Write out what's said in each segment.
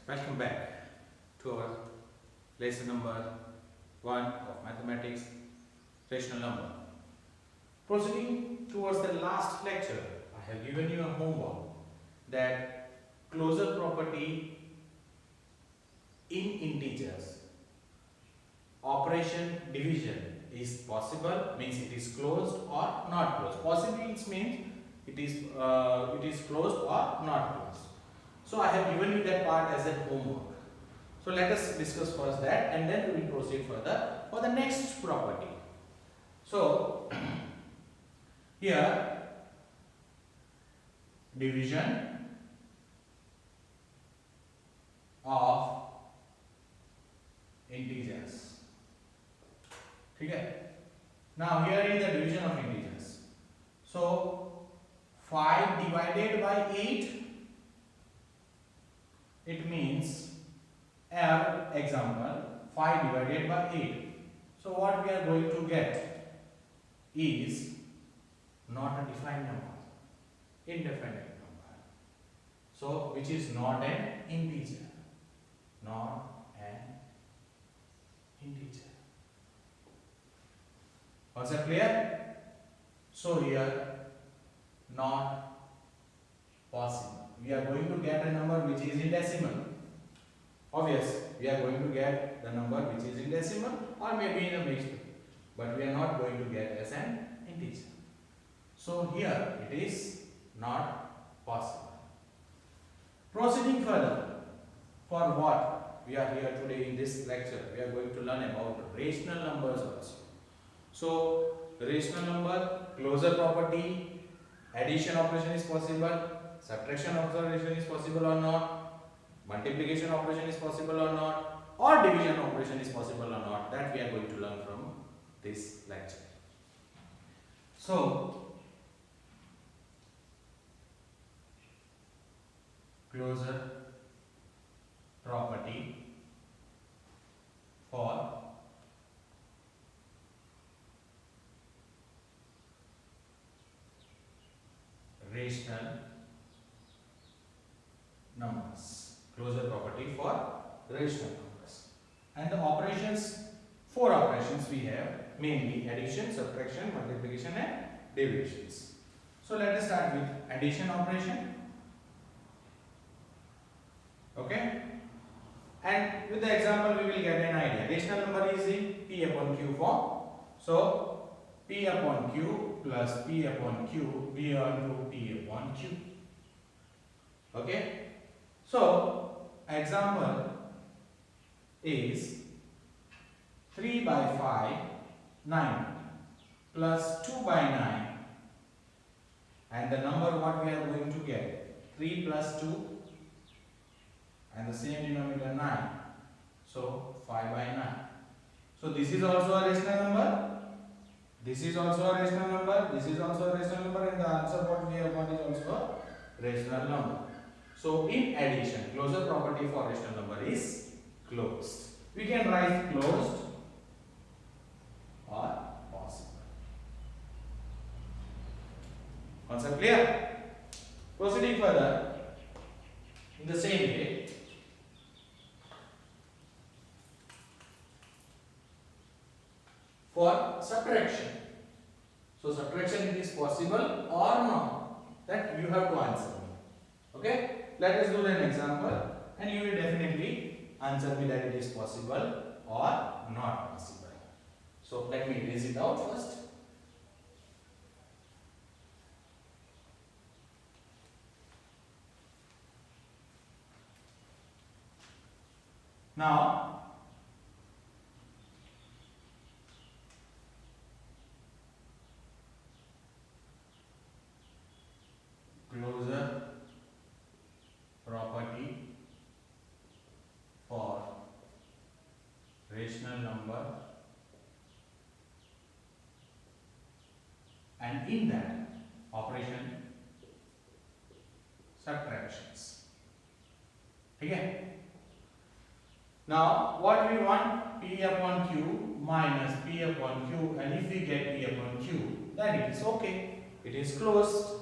Welcome back to our lesson number 1 of mathematics, rational number. Proceeding towards the last lecture, I have given you a homework that closure property in integers, operation division is possible, means it is closed or not closed. Possibly it means it is closed or not closed. So I have given you that part as a homework. So let us discuss first that and then we will proceed further for the next property. So here division of integers. Okay. Now here is the division of integers. So 5 divided by 8, it means example 5 divided by 8. So what we are going to get is not a defined number, indefinite number. So which is not an integer, not an integer. Was that clear? So here not possible. We are going to get a number which is in decimal. Obvious, we are going to get the number which is in decimal or maybe in a mixed, but we are not going to get as an integer. So here it is not possible. Proceeding further, for what we are here today in this lecture, we are going to learn about rational numbers also. So rational number, closure property, addition operation is possible, subtraction operation is possible or not, multiplication operation is possible or not, or division operation is possible or not, that we are going to learn from this lecture. So closure property for rational numbers. Closure property for rational numbers. And the operations, 4 operations we have, mainly addition, subtraction, multiplication and divisions. So let us start with addition operation. Okay? And with the example we will get an idea. Rational number is in P upon Q form. So P upon Q plus P upon Q beyond to P upon Q. Okay? So example is 3 by 5, 9 plus 2 by 9, and the number what we are going to get 3 plus 2 and the same denominator 9, so 5 by 9. So this is also a rational number, this is also a rational number, this is also a rational number, and the answer what we have got is also a rational number. So in addition, closure property for rational number is closed. We can write closed or possible. Concept clear? Proceeding further, in the same way, for subtraction. So subtraction, it is possible or not, that you have to answer me. Okay? Let us do an example and you will definitely answer me that it is possible or not possible. So let me erase it out first. Now closure property for rational number, and in that operation subtractions. Okay. Now what we want, P upon Q minus P upon Q, and if we get P upon Q, then it is okay. It is closed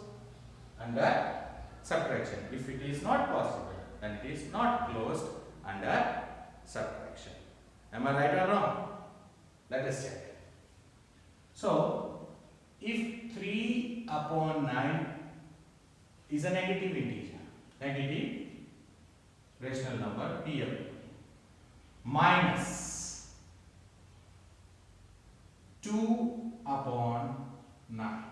under subtraction. If it is not possible, then it is not closed under subtraction. Am I right or wrong? Let us check. So, if 3 upon 9 is a negative integer, negative rational number PM, minus 2 upon 9.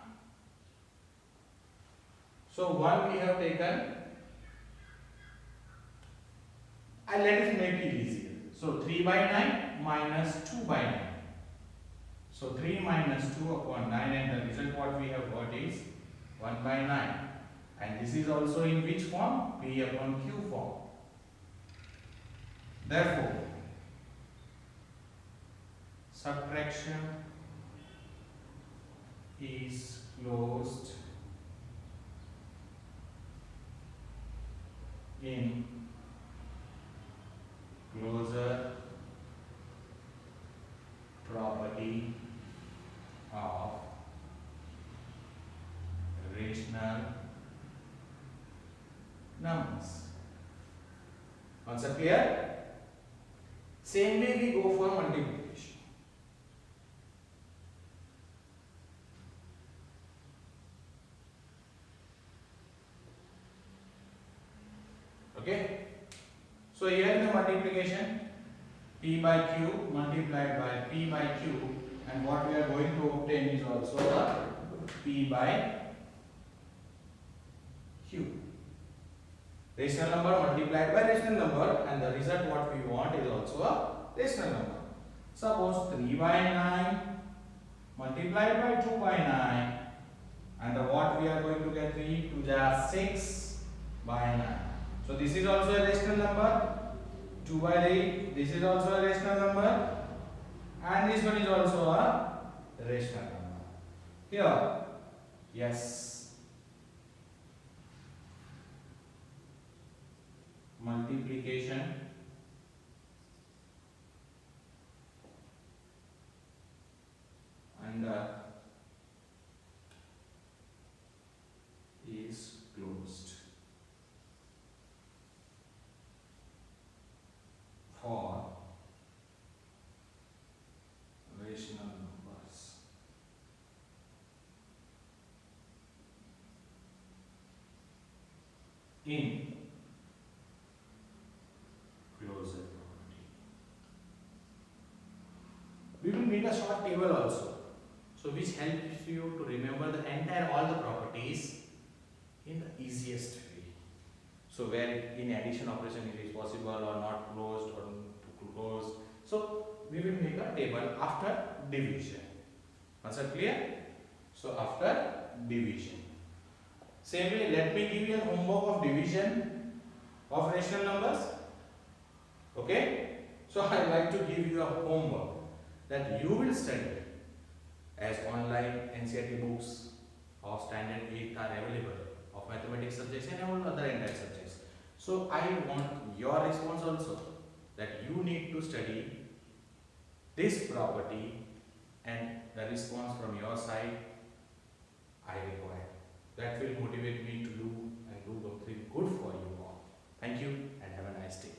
So 1 we have taken, and let us make it easier. So 3 by 9 minus 2 by 9. So 3 minus 2 upon 9, and the result what we have got is 1 by 9. And this is also in which form? P upon Q form. Therefore, subtraction is closed in closure property of rational numbers. Concept clear? Same way we go for multiplication. Okay? So here in the multiplication, P by Q multiplied by P by Q, and what we are going to obtain is also a P by Q. Rational number multiplied by rational number, and the result what we want is also a rational number. Suppose 3 by 9 multiplied by 2 by 9, and what we are going to get, 3 to the 6 by 9. So this is also a rational number. 2 by 8, this is also a rational number, and this one is also a rational number. Here, yes. Multiplication and is closed for rational numbers. In closure property. We will make a short table also, so which helps you to remember the entire all the properties in the easiest way. So where in addition operation it is possible or not closed or closed. So we will make a table after division. Concept clear? So after division. Same way, let me give you a homework of division of rational numbers. Okay? So I like to give you a homework that you will study, as online NCERT books of standard 8 are available, of mathematics subjects and all other entire subjects. So I want your response also, that you need to study this property, and the response from your side I require. That will motivate me to do and do something good for you all. Thank you and have a nice day.